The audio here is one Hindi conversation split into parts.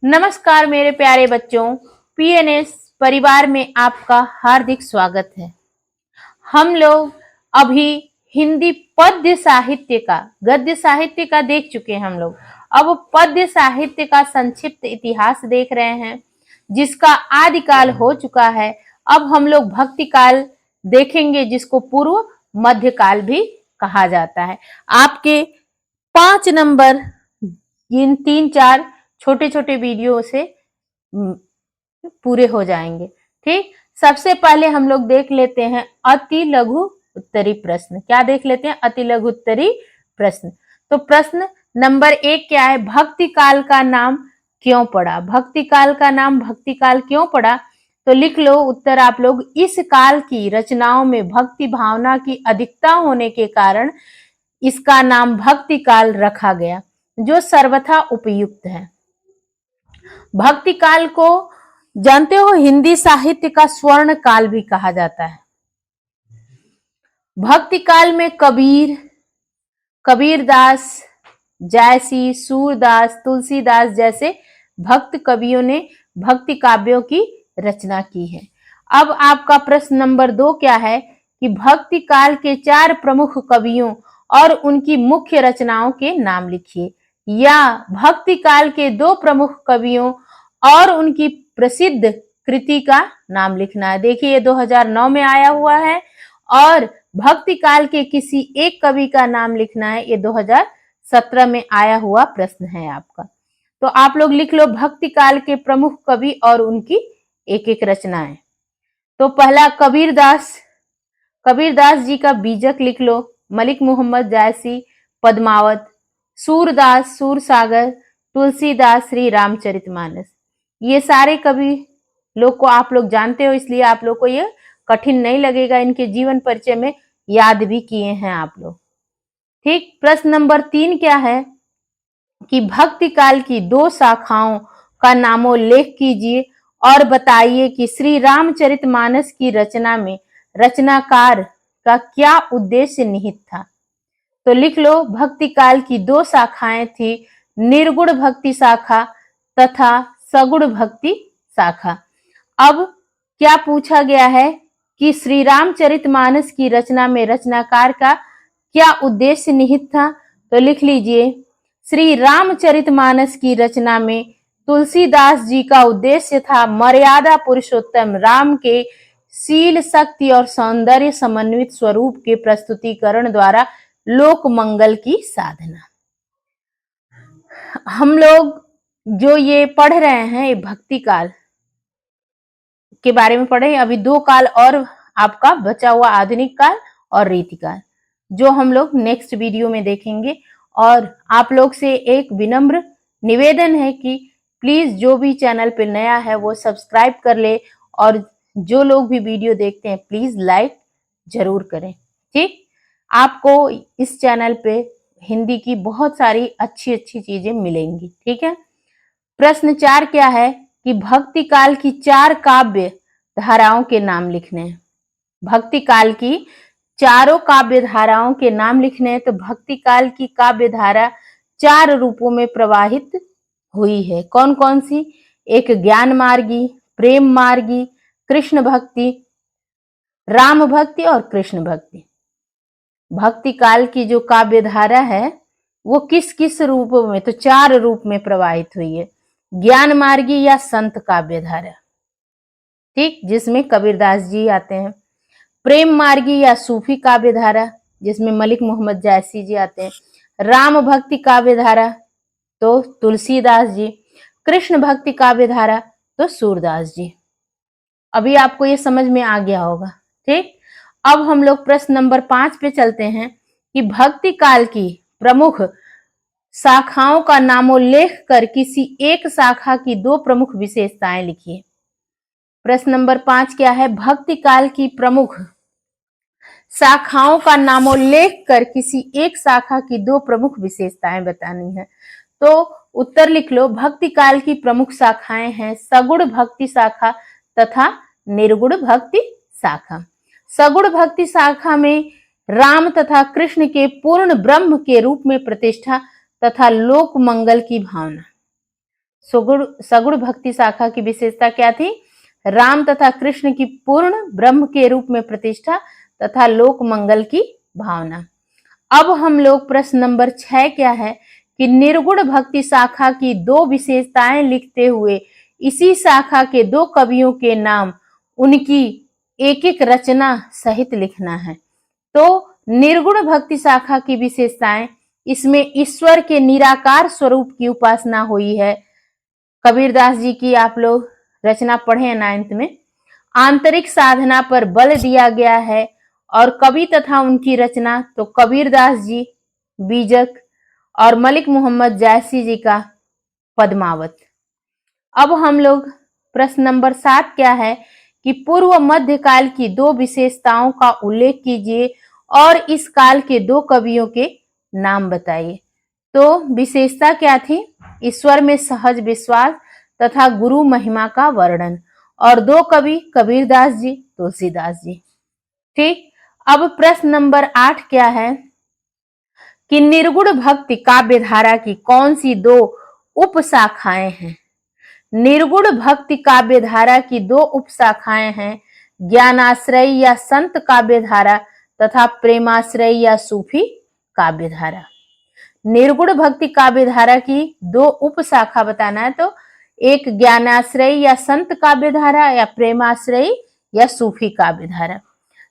नमस्कार मेरे प्यारे बच्चों, पीएनएस परिवार में आपका हार्दिक स्वागत है। हम लोग अभी हिंदी पद्य साहित्य का, गद्य साहित्य का देख चुके हैं हम लोग। अब पद्य साहित्य का संक्षिप्त इतिहास देख रहे हैं, जिसका आदिकाल हो चुका है। अब हम लोग भक्ति काल देखेंगे, जिसको पूर्व मध्यकाल भी कहा जाता है। आपके 5 नंबर इन 3-4 छोटे छोटे वीडियो से पूरे हो जाएंगे। ठीक, सबसे पहले हम लोग देख लेते हैं अति लघु उत्तरी प्रश्न। क्या देख लेते हैं? अति लघु उत्तरी प्रश्न। तो प्रश्न नंबर 1 क्या है? भक्ति काल का नाम क्यों पड़ा? भक्ति काल का नाम भक्ति काल क्यों पड़ा? तो लिख लो उत्तर आप लोग। इस काल की रचनाओं में भक्ति भावना की अधिकता होने के कारण इसका नाम भक्ति काल रखा गया, जो सर्वथा उपयुक्त है। भक्ति काल को जानते हो हिंदी साहित्य का स्वर्ण काल भी कहा जाता है। भक्ति काल में कबीरदास, जयसी, सूरदास, तुलसीदास जैसे भक्त कवियों ने भक्ति काव्यों की रचना की है। अब आपका प्रश्न नंबर 2 क्या है कि भक्ति काल के 4 प्रमुख कवियों और उनकी मुख्य रचनाओं के नाम लिखिए, या भक्ति काल के 2 प्रमुख कवियों और उनकी प्रसिद्ध कृति का नाम लिखना है। देखिए ये 2009 में आया हुआ है, और भक्ति काल के किसी एक कवि का नाम लिखना है, ये 2017 में आया हुआ प्रश्न है आपका। तो आप लोग लिख लो भक्ति काल के प्रमुख कवि और उनकी एक एक रचनाएं। तो पहला कबीरदास जी का बीजक लिख लो, मलिक मोहम्मद जायसी पद्मावत, सूरदास सूरसागर, तुलसीदास श्री रामचरितमानस। ये सारे कवि लोग को आप लोग जानते हो, इसलिए आप लोग को ये कठिन नहीं लगेगा। इनके जीवन परिचय में याद भी किए हैं आप लोग। ठीक, प्रश्न नंबर 3 क्या है कि भक्ति काल की 2 शाखाओं का नामोल्लेख कीजिए और बताइए कि श्री रामचरितमानस की रचना में रचनाकार का क्या उद्देश्य निहित था। तो लिख लो भक्ति काल की 2 शाखाएं थी, निर्गुण भक्ति शाखा तथा सगुण भक्ति शाखा। अब क्या पूछा गया है कि श्री रामचरितमानस की रचना में रचनाकार का क्या उद्देश्य निहित था। तो लिख लीजिए श्री रामचरितमानस की रचना में तुलसीदास जी का उद्देश्य था मर्यादा पुरुषोत्तम राम के शील, शक्ति और सौंदर्य समन्वित स्वरूप के प्रस्तुतिकरण द्वारा लोक मंगल की साधना। हम लोग जो ये पढ़ रहे हैं, ये भक्ति काल के बारे में पढ़े। अभी 2 काल और आपका बचा हुआ, आधुनिक काल और रीति काल, जो हम लोग नेक्स्ट वीडियो में देखेंगे। और आप लोग से एक विनम्र निवेदन है कि प्लीज जो भी चैनल पे नया है वो सब्सक्राइब कर ले, और जो लोग भी वीडियो देखते हैं प्लीज लाइक जरूर करें। ठीक, आपको इस चैनल पे हिंदी की बहुत सारी अच्छी अच्छी चीजें मिलेंगी। ठीक है। प्रश्न 4 क्या है कि भक्ति काल की 4 काव्य धाराओं के नाम लिखने हैं। भक्ति काल की चारों काव्य धाराओं के नाम लिखने हैं। तो भक्ति काल की काव्य धारा 4 रूपों में प्रवाहित हुई है। कौन कौन सी? एक ज्ञान मार्गी, प्रेम मार्गी, कृष्ण भक्ति, राम भक्ति और कृष्ण भक्ति। भक्ति काल की जो काव्य धारा है वो किस किस रूपों में? तो 4 रूप में प्रवाहित हुई है। ज्ञान मार्गी या संत काव्य धारा, ठीक, जिसमें कबीरदास जी आते हैं। प्रेम मार्गी या सूफी काव्य धारा, जिसमें मलिक मोहम्मद जायसी जी आते हैं। राम भक्ति काव्य धारा तो तुलसीदास जी। कृष्ण भक्ति काव्य धारा तो सूरदास जी। अभी आपको ये समझ में आ गया होगा। ठीक, अब हम लोग प्रश्न नंबर 5 पे चलते हैं कि भक्ति काल की प्रमुख शाखाओं का नामोल्लेख कर किसी एक शाखा की 2 प्रमुख विशेषताएं लिखिए। प्रश्न नंबर 5 क्या है? भक्ति काल की प्रमुख शाखाओं का नामोल्लेख कर किसी एक शाखा की 2 प्रमुख विशेषताएं बतानी है। तो उत्तर लिख लो। भक्ति काल की प्रमुख शाखाएं हैं सगुण भक्ति शाखा तथा निर्गुण भक्ति शाखा। सगुण भक्ति शाखा में राम तथा कृष्ण के पूर्ण ब्रह्म के रूप में प्रतिष्ठा तथा लोक मंगल की भावना। सगुण भक्ति शाखा की विशेषता क्या थी? राम तथा कृष्ण की पूर्ण ब्रह्म के रूप में प्रतिष्ठा तथा लोक मंगल की भावना। अब हम लोग प्रश्न नंबर 6 क्या है कि निर्गुण भक्ति शाखा की 2 विशेषताएं लिखते हुए इसी शाखा के 2 कवियों के नाम उनकी एक एक रचना सहित लिखना है। तो निर्गुण भक्ति शाखा की विशेषताएं, इसमें ईश्वर के निराकार स्वरूप की उपासना हुई है। कबीरदास जी की आप लोग रचना पढ़े 9th में। आंतरिक साधना पर बल दिया गया है। और कवि तथा उनकी रचना तो कबीरदास जी बीजक और मलिक मोहम्मद जायसी जी का पद्मावत। अब हम लोग प्रश्न नंबर 7 क्या है कि पूर्व मध्य काल की 2 विशेषताओं का उल्लेख कीजिए और इस काल के 2 कवियों के नाम बताइए। तो विशेषता क्या थी? ईश्वर में सहज विश्वास तथा गुरु महिमा का वर्णन। और 2 कवि कबीरदास जी, तुलसीदास जी। ठीक। अब प्रश्न नंबर 8 क्या है कि निर्गुण भक्ति काव्य धारा की कौन सी 2 उपशाखाएं हैं? निर्गुण भक्ति काव्य धारा की 2 उपशाखाएं हैं, ज्ञानाश्रय या संत काव्य धारा तथा प्रेमाश्रय या सूफी काव्य धारा। निर्गुण भक्ति काव्य धारा की 2 उपशाखा बताना है, तो एक ज्ञानाश्रय या संत काव्य धारा या प्रेमाश्रय या सूफी काव्य धारा।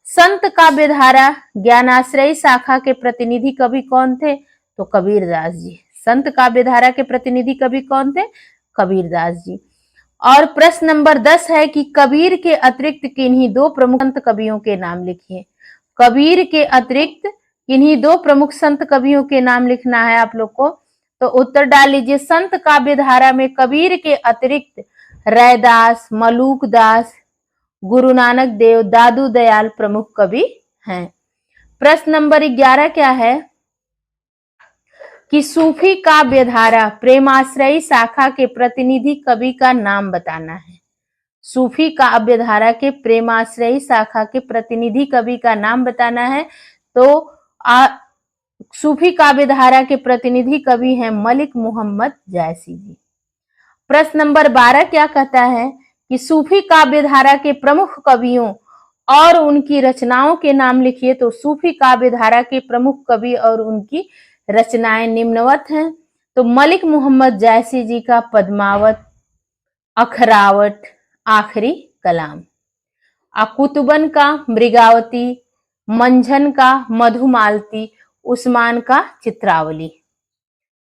संत काव्य धारा ज्ञानाश्रय शाखा के प्रतिनिधि कवि कौन थे? तो कबीरदास जी। संत काव्य धारा के प्रतिनिधि कवि कौन थे? कबीरदास जी। और प्रश्न नंबर 10 है कि कबीर के अतिरिक्त किन्हीं 2 प्रमुख संत कवियों के नाम लिखिए। कबीर के अतिरिक्त किन्हीं 2 प्रमुख संत कवियों के नाम लिखना है आप लोग को। तो उत्तर डाल लीजिए। संत काव्य धारा में कबीर के अतिरिक्त रैदास, मलूक दास, गुरु नानक देव, दादू दयाल प्रमुख कवि हैं। प्रश्न नंबर 11 क्या है कि सूफी काव्य धारा प्रेमाश्रयी शाखा के प्रतिनिधि कवि का नाम बताना है। सूफी काव्य धारा के प्रेमाश्रयी शाखा के प्रतिनिधि कवि का नाम बताना है। तो सूफी काव्य धारा के प्रतिनिधि कवि हैं मलिक मोहम्मद जायसी जी। प्रश्न नंबर 12 क्या कहता है कि सूफी काव्य धारा के प्रमुख कवियों और उनकी रचनाओं के नाम लिखिए। तो सूफी काव्य धारा के प्रमुख कवि और उनकी रचनाएं निम्नवत हैं। तो मलिक मोहम्मद जायसी जी का पद्मावत, अखरावट, आखिरी कलाम, कुतुबन का मृगावती, मंझन का मधुमालती, उस्मान का चित्रावली।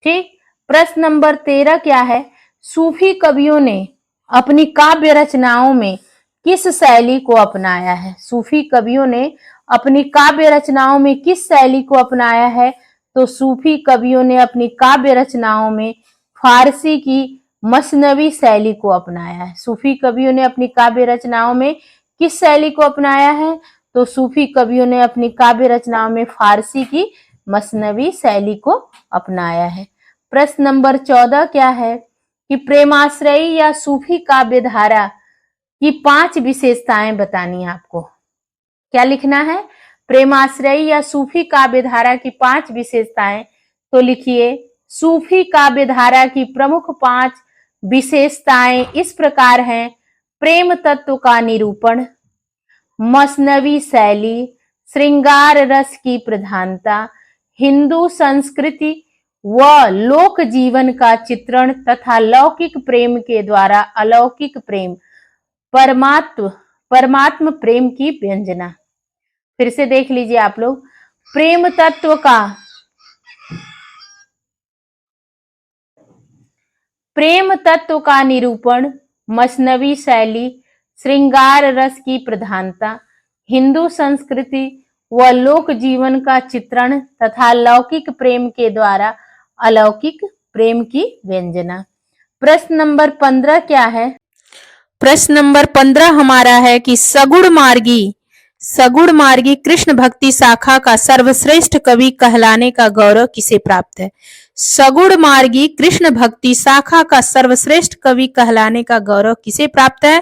ठीक। प्रश्न नंबर 13 क्या है? सूफी कवियों ने अपनी काव्य रचनाओं में किस शैली को अपनाया है? सूफी कवियों ने अपनी काव्य रचनाओं में किस शैली को अपनाया है? तो सूफी कवियों ने अपनी काव्य रचनाओं में फारसी की मसनवी शैली को अपनाया है। सूफी कवियों ने अपनी काव्य रचनाओं में किस शैली को अपनाया है? तो सूफी कवियों ने अपनी काव्य रचनाओं में फारसी की मसनवी शैली को अपनाया है। प्रश्न नंबर 14 क्या है कि प्रेमाश्रयी या सूफी काव्य धारा की 5 विशेषताएं बतानी है आपको। क्या लिखना है? प्रेमाश्रयी या सूफी काव्य धारा की 5 विशेषताएं। तो लिखिए, सूफी काव्य धारा की प्रमुख 5 विशेषताएं इस प्रकार हैं। प्रेम तत्व का निरूपण, मसनवी शैली, श्रृंगार रस की प्रधानता, हिंदू संस्कृति व लोक जीवन का चित्रण तथा लौकिक प्रेम के द्वारा अलौकिक प्रेम, परमात्म प्रेम की व्यंजना। फिर से देख लीजिए आप लोग। प्रेम तत्व का निरूपण, मसनवी शैली, श्रृंगार रस की प्रधानता, हिंदू संस्कृति व लोक जीवन का चित्रण तथा लौकिक प्रेम के द्वारा अलौकिक प्रेम की व्यंजना। प्रश्न नंबर 15 क्या है? प्रश्न नंबर 15 हमारा है कि सगुण मार्गी कृष्ण भक्ति शाखा का सर्वश्रेष्ठ कवि कहलाने का गौरव किसे प्राप्त है? सगुण मार्गी कृष्ण भक्ति शाखा का सर्वश्रेष्ठ कवि कहलाने का गौरव किसे प्राप्त है?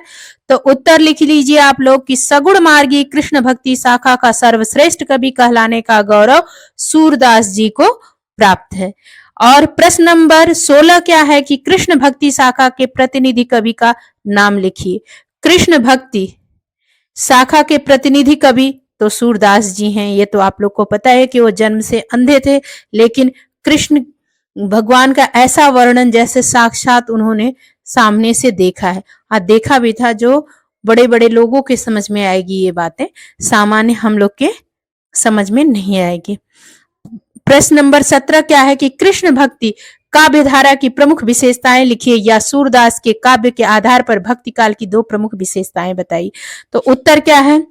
तो उत्तर लिख लीजिए आप लोग कि सगुण मार्गी कृष्ण भक्ति शाखा का सर्वश्रेष्ठ कवि कहलाने का गौरव सूरदास जी को प्राप्त है। और प्रश्न नंबर 16 क्या है कि कृष्ण भक्ति शाखा के प्रतिनिधि कवि का नाम लिखिए। कृष्ण भक्ति शाखा के प्रतिनिधि कवि तो सूरदास जी हैं। ये तो आप लोग को पता है कि वो जन्म से अंधे थे, लेकिन कृष्ण भगवान का ऐसा वर्णन जैसे साक्षात उन्होंने सामने से देखा है, और देखा भी था, जो बड़े बड़े लोगों के समझ में आएगी ये बातें, सामान्य हम लोग के समझ में नहीं आएगी। प्रश्न नंबर 17 क्या है कि कृष्ण भक्ति काव्य धारा की प्रमुख विशेषताएं लिखिए, या सूरदास के काव्य के आधार पर भक्ति काल की 2 प्रमुख विशेषताएं बताइए। तो उत्तर क्या है,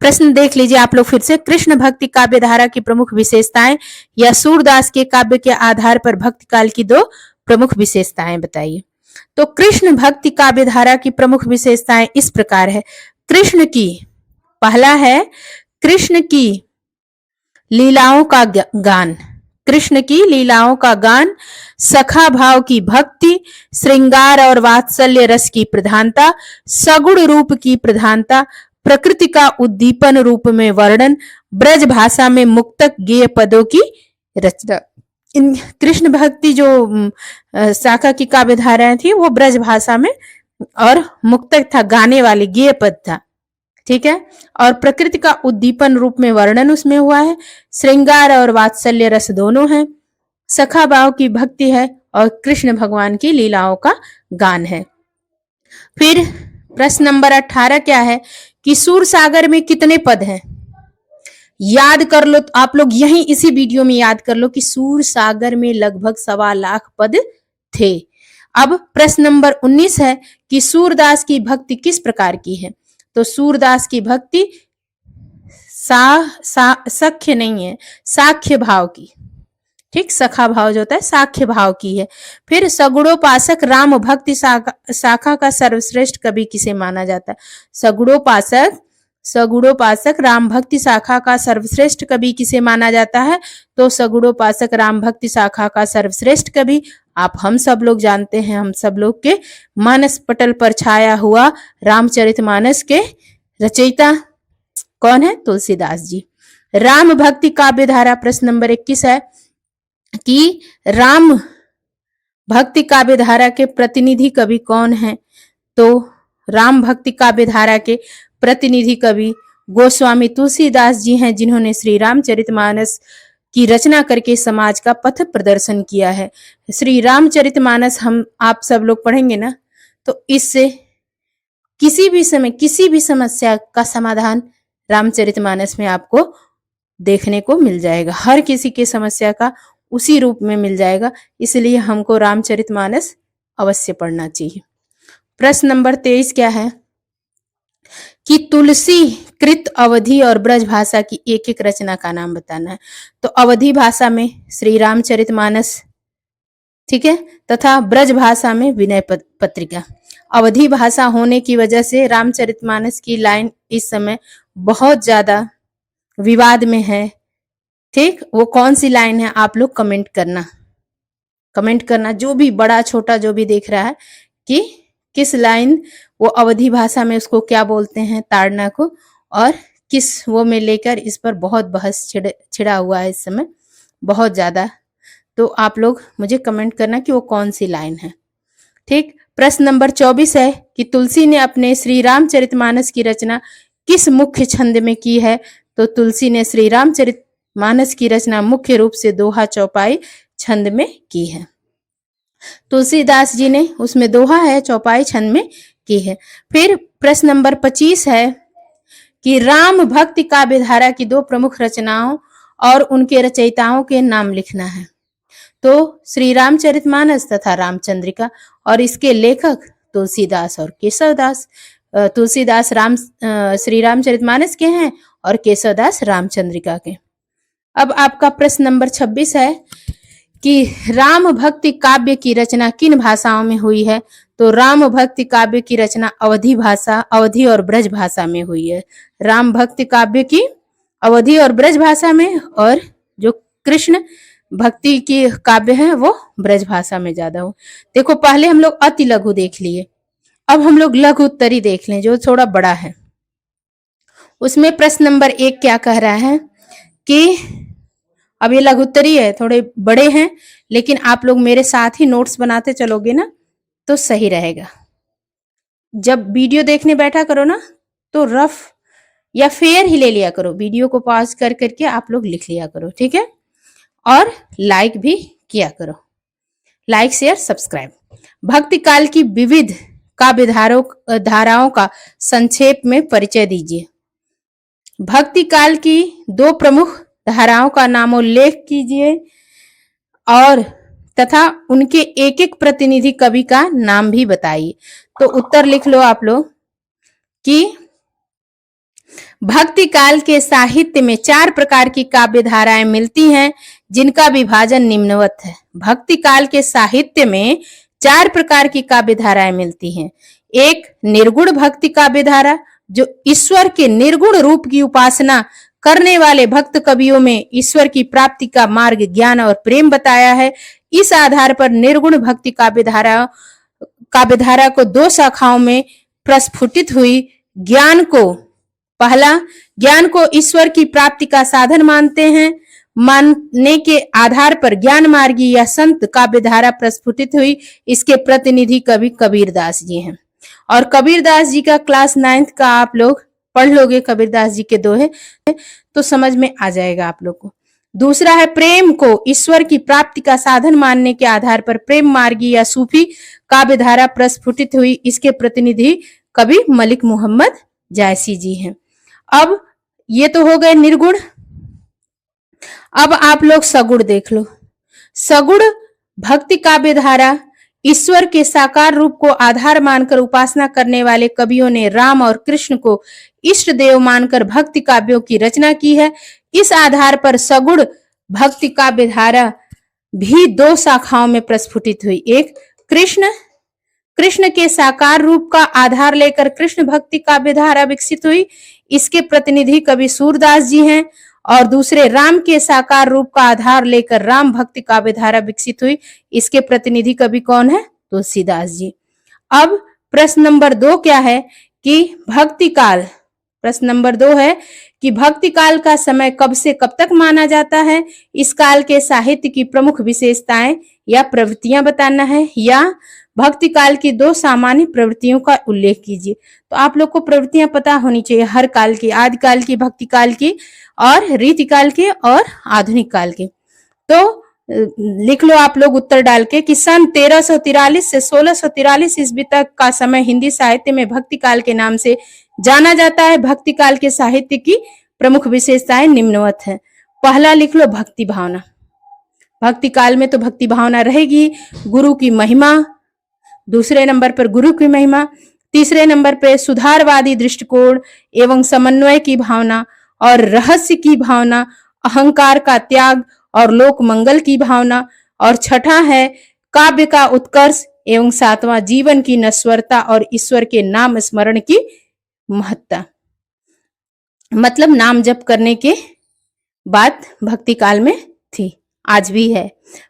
प्रश्न देख लीजिए आप लोग फिर से। कृष्ण भक्ति काव्य धारा की प्रमुख विशेषताएं या सूरदास के काव्य के आधार पर भक्ति काल की 2 प्रमुख विशेषताएं बताइए। तो कृष्ण भक्ति काव्य धारा की प्रमुख विशेषताएं इस प्रकार है। कृष्ण की, पहला है कृष्ण की लीलाओं का गान, कृष्ण की लीलाओं का गान, सखा भाव की भक्ति, श्रृंगार और वात्सल्य रस की प्रधानता, सगुण रूप की प्रधानता, प्रकृति का उद्दीपन रूप में वर्णन, ब्रज भाषा में मुक्तक गेय पदों की रचना। इन कृष्ण भक्ति जो शाखा की काव्य धाराएं थी वो ब्रज भाषा में और मुक्तक था, गाने वाले गेय पद था, ठीक है। और प्रकृति का उद्दीपन रूप में वर्णन उसमें हुआ है, श्रृंगार और वात्सल्य रस दोनों है, सखा भाव की भक्ति है, और कृष्ण भगवान की लीलाओं का गान है। फिर प्रश्न नंबर 18 क्या है कि सूर सागर में कितने पद हैं। याद कर लो आप लोग, यहीं इसी वीडियो में याद कर लो कि सूर सागर में लगभग 1.25 लाख पद थे। अब प्रश्न नंबर 19 है कि सूरदास की भक्ति किस प्रकार की है। तो सूरदास की भक्ति सख्य नहीं है, साख्य भाव की, ठीक, सखा भाव जो होता है साख्य भाव की है। फिर सगुणोपासक राम भक्ति शाखा का सर्वश्रेष्ठ कवि किसे माना जाता है। सगुणोपासक राम भक्ति शाखा का सर्वश्रेष्ठ कवि किसे माना जाता है। तो सगुणोपासक राम भक्ति शाखा का सर्वश्रेष्ठ कवि आप हम सब लोग जानते हैं, हम सब लोग के मानस पटल पर छाया हुआ रामचरितमानस के रचयिता कौन है, तुलसीदास जी। राम भक्ति काव्य धारा प्रश्न नंबर 21 है कि राम भक्ति काव्य धारा के प्रतिनिधि कवि कौन है। तो राम भक्ति काव्य धारा के प्रतिनिधि कवि गोस्वामी तुलसीदास जी हैं, जिन्होंने श्री रामचरितमानस की रचना करके समाज का पथ प्रदर्शन किया है। श्री रामचरितमानस हम आप सब लोग पढ़ेंगे ना, तो इससे किसी भी समय किसी भी समस्या का समाधान रामचरितमानस में आपको देखने को मिल जाएगा। हर किसी की समस्या का उसी रूप में मिल जाएगा, इसलिए हमको रामचरितमानस अवश्य पढ़ना चाहिए। प्रश्न नंबर 23 क्या है कि तुलसी कृत अवधि और ब्रज भाषा की एक एक रचना का नाम बताना है। तो अवधि भाषा में श्री रामचरितमानस, ठीक है, तथा ब्रज भाषा में विनय पत्रिका। अवधि भाषा होने की वजह से रामचरितमानस की लाइन इस समय बहुत ज्यादा विवाद में है, ठीक। वो कौन सी लाइन है आप लोग कमेंट करना, जो भी बड़ा छोटा जो भी देख रहा है कि किस लाइन वो अवधि भाषा में उसको क्या बोलते हैं ताड़ना को, और किस वो में लेकर इस पर बहुत बहस छिड़ा हुआ है इस समय बहुत ज्यादा। तो आप लोग मुझे कमेंट करना कि वो कौन सी लाइन है, ठीक। प्रश्न नंबर 24 है कि तुलसी ने अपने श्री रामचरितमानस की रचना किस मुख्य छंद में की है। तो तुलसी ने श्री रामचरितमानस की रचना मुख्य रूप से दोहा चौपाई छंद में की है। तुलसीदास जी ने उसमें दोहा है, चौपाई छंद में की है। फिर प्रश्न नंबर 25 है कि राम भक्ति काव्य धारा की 2 प्रमुख रचनाओं और उनके रचयिताओं के नाम लिखना है। तो श्री रामचरितमानस तथा रामचंद्रिका, और इसके लेखक तुलसीदास और केशवदास। तुलसीदास श्री रामचरितमानस के हैं और केशवदास रामचंद्रिका के। अब आपका प्रश्न नंबर 26 है कि राम भक्ति काव्य की रचना किन भाषाओं में हुई है। तो राम भक्ति काव्य की रचना अवधि और ब्रज भाषा में हुई है। राम भक्ति काव्य की अवधि और ब्रज भाषा में, और जो कृष्ण भक्ति की काव्य है वो ब्रज भाषा में ज्यादा हो। देखो पहले हम लोग अति लघु देख लिए, अब हम लोग लघु उत्तरी देख लें जो थोड़ा बड़ा है। उसमें प्रश्न नंबर 1 क्या कह रहा है कि अब ये लघुत्तरी है, थोड़े बड़े हैं, लेकिन आप लोग मेरे साथ ही नोट्स बनाते चलोगे ना तो सही रहेगा। जब वीडियो देखने बैठा करो ना तो रफ या फेयर ही ले लिया करो, वीडियो को पॉज कर करके आप लोग लिख लिया करो, ठीक है। और लाइक भी किया करो, लाइक शेयर सब्सक्राइब। भक्ति काल की विविध काव्य धाराओं का संक्षेप में परिचय दीजिए। भक्ति काल की 2 प्रमुख धाराओं का नामोल्लेख कीजिए और तथा उनके एक एक प्रतिनिधि कवि का नाम भी बताइए। तो उत्तर लिख लो आप लोग कि भक्ति काल के साहित्य में 4 प्रकार की काव्य धाराएं मिलती हैं, जिनका विभाजन निम्नवत है। भक्ति काल के साहित्य में 4 प्रकार की काव्य धाराएं मिलती हैं। एक निर्गुण भक्ति काव्य धारा, जो ईश्वर के निर्गुण रूप की उपासना करने वाले भक्त कवियों में ईश्वर की प्राप्ति का मार्ग, ज्ञान और प्रेम बताया है। इस आधार पर निर्गुण भक्ति काव्य धारा को 2 शाखाओं में प्रस्फुटित हुई। पहला, ज्ञान को ईश्वर की प्राप्ति का साधन मानने के आधार पर ज्ञान मार्गी या संत काव्य धारा प्रस्फुटित हुई। इसके प्रतिनिधि कवि कबीरदास जी हैं और कबीरदास जी का क्लास 9th का आप लोग पढ़ लोगे, कबीरदास जी के दोहे तो समझ में आ जाएगा आप लोग को। दूसरा है, प्रेम को ईश्वर की प्राप्ति का साधन मानने के आधार पर प्रेम मार्गी या सूफी काव्य धारा प्रस्फुटित हुई। इसके प्रतिनिधि कवि मलिक मोहम्मद जायसी जी हैं। अब ये तो हो गए निर्गुण। अब आप लोग सगुण देख लो। सगुण भक्ति काव्य धारा ईश्वर के साकार रूप को आधार मानकर उपासना करने वाले कवियों ने राम और कृष्ण को इष्ट देव मानकर भक्ति काव्यों की रचना की है। इस आधार पर सगुण भक्ति काव्य धारा भी 2 शाखाओं में प्रस्फुटित हुई। एक, कृष्ण के साकार रूप का आधार लेकर कृष्ण भक्ति काव्य धारा विकसित हुई। इसके प्रतिनिधि कवि सूरदास जी हैं। और दूसरे, राम के साकार रूप का आधार लेकर राम भक्ति काव्य धारा विकसित हुई। इसके प्रतिनिधि कवि कौन है? तुलसीदास जी। अब प्रश्न नंबर 2 क्या है कि प्रश्न नंबर 2 है कि भक्ति काल का समय कब से कब तक माना जाता है। इस काल के साहित्य की प्रमुख विशेषताएं या प्रवृत्तियां बताना है, या भक्ति काल की 2 सामान्य प्रवृत्तियों का उल्लेख कीजिए। तो आप लोग को प्रवृत्तियां पता होनी चाहिए हर काल की, आदि काल की, भक्ति काल की और रीति काल के और आधुनिक काल के। तो लिख लो आप लोग उत्तर डाल के कि सन 1343 से 1643 ईस्वी तक का समय हिंदी साहित्य में भक्ति काल के नाम से जाना जाता है। भक्ति काल के साहित्य की प्रमुख विशेषताएं निम्नवत है। पहला लिख लो भक्ति भावना। भक्ति काल में तो भक्ति भावना रहेगी। गुरु की महिमा, दूसरे नंबर पर गुरु की महिमा, तीसरे नंबर पर सुधारवादी दृष्टिकोण एवं समन्वय की भावना और रहस्य की भावना, अहंकार का त्याग और लोक मंगल की भावना, और छठा है काव्य का उत्कर्ष एवं 7वां जीवन की नश्वरता और ईश्वर के नाम स्मरण की महत्ता। मतलब नाम जप करने के बात भक्ति काल में थी, आज भी है।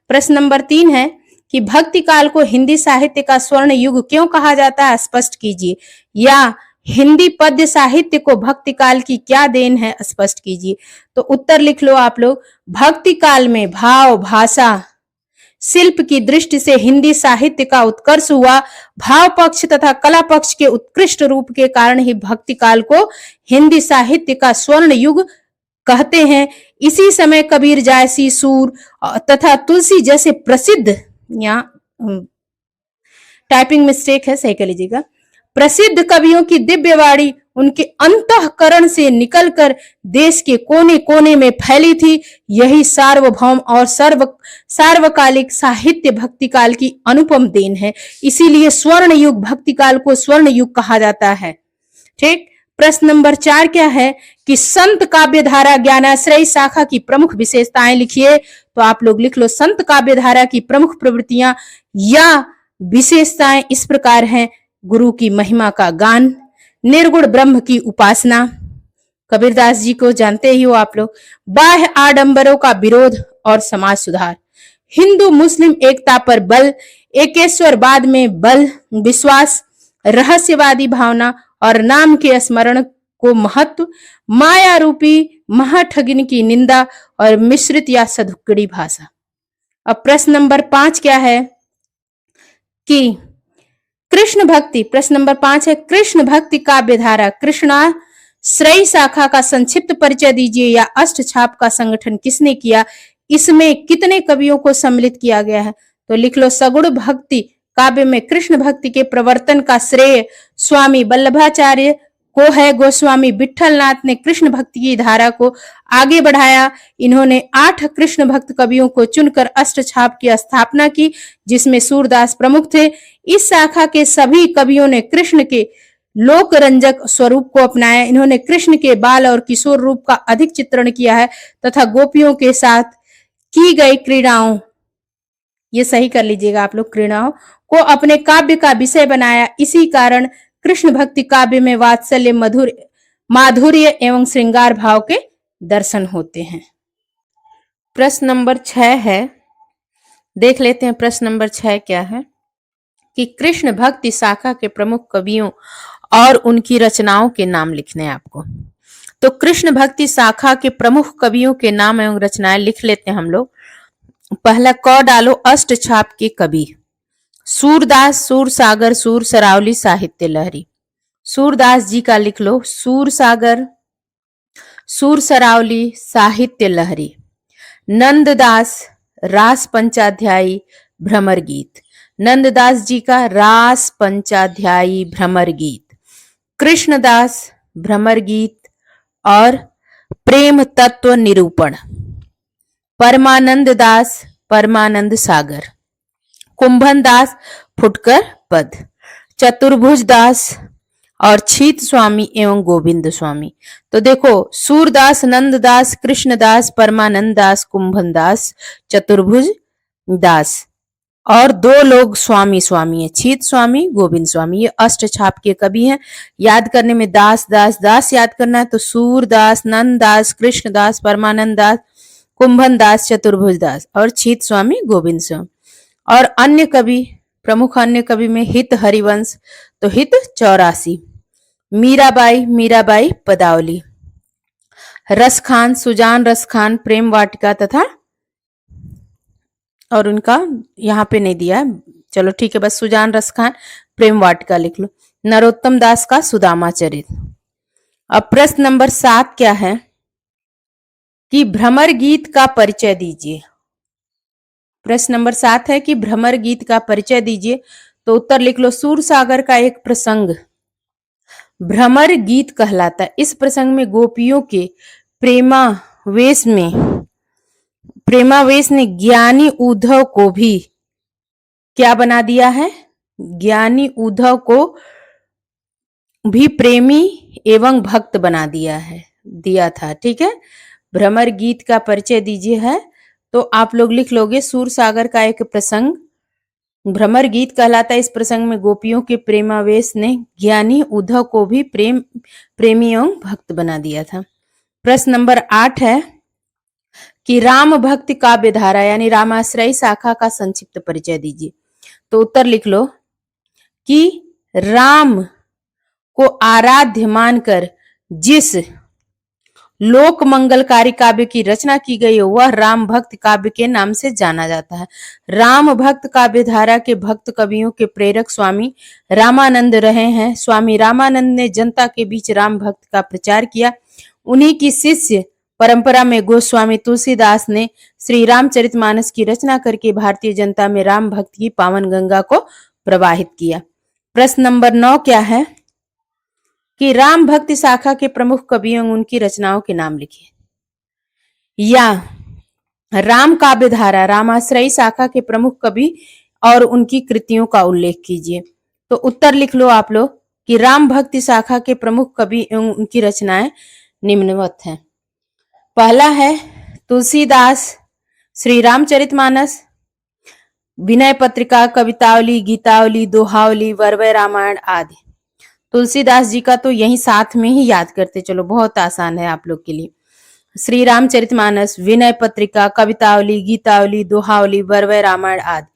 प्रश्न नंबर 3 है कि भक्ति काल को हिंदी साहित्य का स्वर्ण युग क्यों कहा जाता है, स्पष्ट कीजिए। या हिंदी पद्य साहित्य को भक्ति काल की क्या देन है, स्पष्ट कीजिए। तो उत्तर लिख लो आप लोग। भक्ति काल में भाव, भाषा, शिल्प की दृष्टि से हिंदी साहित्य का उत्कर्ष हुआ। भाव पक्ष तथा कला पक्ष के उत्कृष्ट रूप के कारण ही भक्ति काल को हिंदी साहित्य का स्वर्ण युग कहते हैं। इसी समय कबीर, जायसी, सूर तथा तुलसी जैसे प्रसिद्ध, यहाँ टाइपिंग मिस्टेक है, सही कर लीजिएगा, प्रसिद्ध कवियों की दिव्य वाणी उनके अंतःकरण से निकलकर देश के कोने कोने में फैली थी। यही सार्वभौम और सार्वकालिक साहित्य भक्ति काल की अनुपम देन है। इसीलिए स्वर्ण युग, भक्ति काल को स्वर्ण युग कहा जाता है। ठीक। प्रश्न नंबर 4 क्या है कि संत काव्य धारा ज्ञानाश्रय शाखा की प्रमुख विशेषताएं लिखिए। तो आप लोग लिख लो संत काव्य धारा की प्रमुख प्रवृत्तियां या विशेषताएं इस प्रकार हैं। गुरु की महिमा का गान, निर्गुण ब्रह्म की उपासना, कबीरदास जी को जानते ही हो आप लोग, बाह्य आडंबरों का विरोध और समाज सुधार, हिंदू मुस्लिम एकता पर बल, एकेश्वरवाद में बल विश्वास, रहस्यवादी भावना और नाम के स्मरण को महत्व, माया रूपी महाठगिन की निंदा और मिश्रित या सधुकड़ी भाषा। अब प्रश्न नंबर 5 क्या है कि कृष्ण भक्ति, प्रश्न नंबर 5 है कृष्ण भक्ति काव्य धारा कृष्णा श्रेय शाखा का संक्षिप्त परिचय दीजिए या अष्ट छाप का संगठन किसने किया, इसमें कितने कवियों को सम्मिलित किया गया है। तो लिख लो, सगुण भक्ति काव्य में कृष्ण भक्ति के प्रवर्तन का श्रेय स्वामी वल्लभाचार्य को है। गोस्वामी विठलनाथ ने कृष्ण भक्ति की धारा को आगे बढ़ाया। इन्होंने 8 कृष्ण भक्त कवियों को चुनकर अष्ट छाप की स्थापना की, जिसमें सूरदास प्रमुख थे। इस शाखा के सभी कवियों ने कृष्ण के लोक रंजक स्वरूप को अपनाया। इन्होंने कृष्ण के बाल और किशोर रूप का अधिक चित्रण किया है तथा गोपियों के साथ की गई क्रीड़ाओं, ये सही कर लीजिएगा आप लोग, क्रीड़ाओं को अपने काव्य का विषय बनाया। इसी कारण कृष्ण भक्ति काव्य में वात्सल्य, माधुर्य एवं श्रृंगार भाव के दर्शन होते हैं। प्रश्न नंबर 6 है, देख लेते हैं प्रश्न नंबर 6 क्या है कि कृष्ण भक्ति शाखा के प्रमुख कवियों और उनकी रचनाओं के नाम लिखने हैं आपको। तो कृष्ण भक्ति शाखा के प्रमुख कवियों के नाम एवं रचनाएं लिख लेते हैं हम लोग। पहला क डालो, अष्ट छाप के कवि सूरदास, सूरसागर, सूर सरावली, साहित्य लहरी। सूरदास जी का लिख लो, सूरसागर, सूर सरावली, साहित्य लहरी। नंददास, रास पंचाध्यायी, भ्रमर गीत। नंददास जी का रास पंचाध्यायी, भ्रमर गीत। कृष्णदास, भ्रमर गीत और प्रेम तत्व निरूपण। परमानंद दास, परमानंद सागर। कुंभन दास, फुटकर पद। चतुर्भुज दास और छीत स्वामी एवं गोविंद स्वामी। तो देखो, सूरदास, नंददास, कृष्णदास, परमानंद दास, कुंभन दास, चतुर्भुज दास और 2 लोग स्वामी स्वामी है, छीत स्वामी, गोविंद स्वामी। ये अष्ट छाप के कवि हैं। याद करने में दास दास दास याद करना है। तो सूरदास, नंददास, कृष्णदास, परमानंद दास, कुंभन दास, चतुर्भुज दास और छीत स्वामी, गोविंद स्वामी। और अन्य कवि, प्रमुख अन्य कवि में हित हरिवंश, तो हित 84। मीराबाई, मीराबाई पदावली। रसखान, सुजान रसखान, प्रेम वाटिका तथा, और उनका यहाँ पे नहीं दिया है, चलो ठीक है, बस सुजान रसखान, प्रेम वाटिका लिख लो। नरोत्तम दास का सुदामा चरित। अब प्रश्न नंबर 7 क्या है कि भ्रमर गीत का परिचय दीजिए। प्रश्न नंबर 7 है कि भ्रमर गीत का परिचय दीजिए। तो उत्तर लिख लो, सूरसागर का एक प्रसंग भ्रमर गीत कहलाता है। इस प्रसंग में गोपियों के प्रेमावेश ने ज्ञानी उद्धव को भी क्या बना दिया है, ज्ञानी उद्धव को भी प्रेमी एवं भक्त बना दिया था। ठीक है, भ्रमर गीत का परिचय दीजिए है तो आप लोग लिख लोगे, सूरसागर का एक प्रसंग भ्रमर गीत कहलाता है। इस प्रसंग में गोपियों के प्रेमावेश ने ज्ञानी उद्धव को भी प्रेमी एवं भक्त बना दिया था। प्रश्न नंबर 8 है कि राम भक्ति काव्य धारा यानी रामाश्रयी शाखा का संक्षिप्त परिचय दीजिए। तो उत्तर लिख लो कि राम को आराध्य मानकर जिस लोक मंगलकारी काव्य की रचना की गई है वह राम भक्त काव्य के नाम से जाना जाता है। राम भक्त काव्य धारा के भक्त कवियों के प्रेरक स्वामी रामानंद रहे हैं। स्वामी रामानंद ने जनता के बीच राम भक्त का प्रचार किया। उन्हीं की शिष्य परंपरा में गोस्वामी तुलसीदास ने श्री रामचरितमानस की रचना करके भारतीय जनता में राम भक्त की पावन गंगा को प्रवाहित किया। प्रश्न नंबर 9 क्या है कि राम भक्ति शाखा के प्रमुख कवियों उनकी रचनाओं के नाम लिखिए। या राम काव्य धारा रामाश्रयी शाखा के प्रमुख कवि और उनकी कृतियों का उल्लेख कीजिए। तो उत्तर लिख लो आप लोग कि राम भक्ति शाखा के प्रमुख कवि एवं उनकी रचनाएं निम्नवत हैं। पहला है तुलसीदास, श्री रामचरितमानस, विनय पत्रिका, कवितावली, गीतावली, दोहावली, वरवय रामायण आदि। तुलसीदास जी का तो यही साथ में ही याद करते चलो, बहुत आसान है आप लोग के लिए। श्री रामचरितमानस, विनय पत्रिका, कवितावली, गीतावली, दोहावली, वरवय रामायण आदि।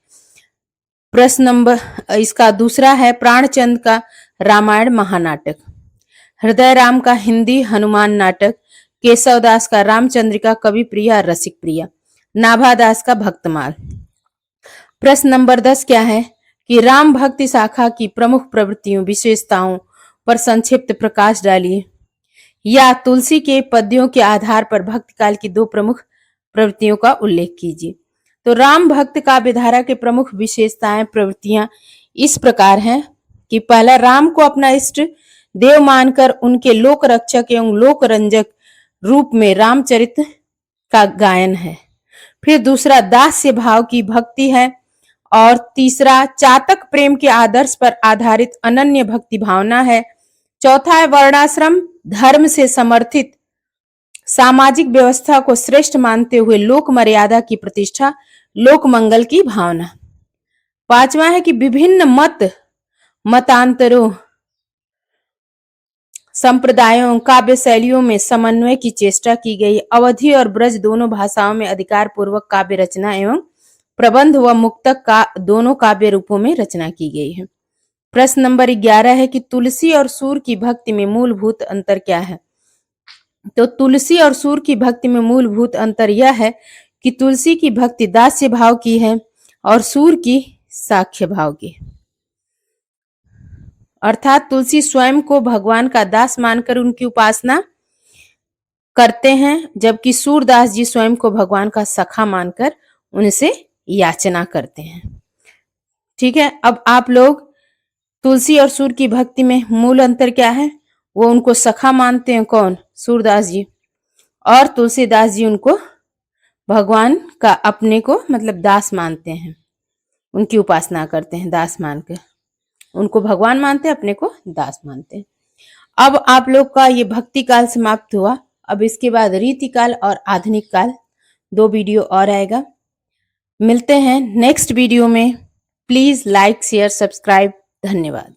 प्रश्न नंबर इसका दूसरा है प्राणचंद का रामायण महानाटक। हृदय राम का हिंदी हनुमान नाटक, केशवदास का रामचंद्रिका कवि प्रिया रसिक प्रिया, नाभादास का भक्तमाल। प्रश्न नंबर 10 क्या है कि राम भक्ति शाखा की प्रमुख प्रवृत्तियों विशेषताओं पर संक्षिप्त प्रकाश डालिए, या तुलसी के पद्यों के आधार पर भक्ति काल की 2 प्रमुख प्रवृत्तियों का उल्लेख कीजिए। तो राम भक्त काव्यधारा के प्रमुख विशेषताएं प्रवृत्तियां इस प्रकार हैं कि पहला, राम को अपना इष्ट देव मानकर उनके लोक रक्षक एवं लोक रंजक रूप में रामचरित का गायन है। फिर दूसरा, दास्य भाव की भक्ति है। और तीसरा, चातक प्रेम के आदर्श पर आधारित अनन्य भक्ति भावना है। चौथा है, वर्णाश्रम धर्म से समर्थित सामाजिक व्यवस्था को श्रेष्ठ मानते हुए लोक मर्यादा की प्रतिष्ठा, लोक मंगल की भावना। पांचवा है कि विभिन्न मतांतरों, संप्रदायों, काव्य शैलियों में समन्वय की चेष्टा की गई। अवधी और ब्रज दोनों भाषाओं में अधिकार पूर्वक काव्य रचना एवं प्रबंध व मुक्तक का दोनों काव्य रूपों में रचना की गई है। प्रश्न नंबर 11 है कि तुलसी और सूर की भक्ति में मूलभूत अंतर क्या है। तो तुलसी और सूर की भक्ति में मूलभूत अंतर यह है कि तुलसी की भक्ति दास्य भाव की है और सूर की साख्य भाव की। अर्थात तुलसी स्वयं को भगवान का दास मानकर उनकी उपासना करते हैं, जबकि सूरदास जी स्वयं को भगवान का सखा मानकर उनसे याचना करते हैं। ठीक है, अब आप लोग तुलसी और सूर की भक्ति में मूल अंतर क्या है, वो उनको सखा मानते हैं, कौन, सूरदास जी, और तुलसीदास जी उनको भगवान का अपने को मतलब दास मानते हैं, उनकी उपासना करते हैं दास मानकर, उनको भगवान मानते हैं, अपने को दास मानते हैं। अब आप लोग का ये भक्ति काल समाप्त हुआ। अब इसके बाद रीति काल और आधुनिक काल 2 वीडियो और आएगा। मिलते हैं नेक्स्ट वीडियो में। Please like share subscribe. धन्यवाद।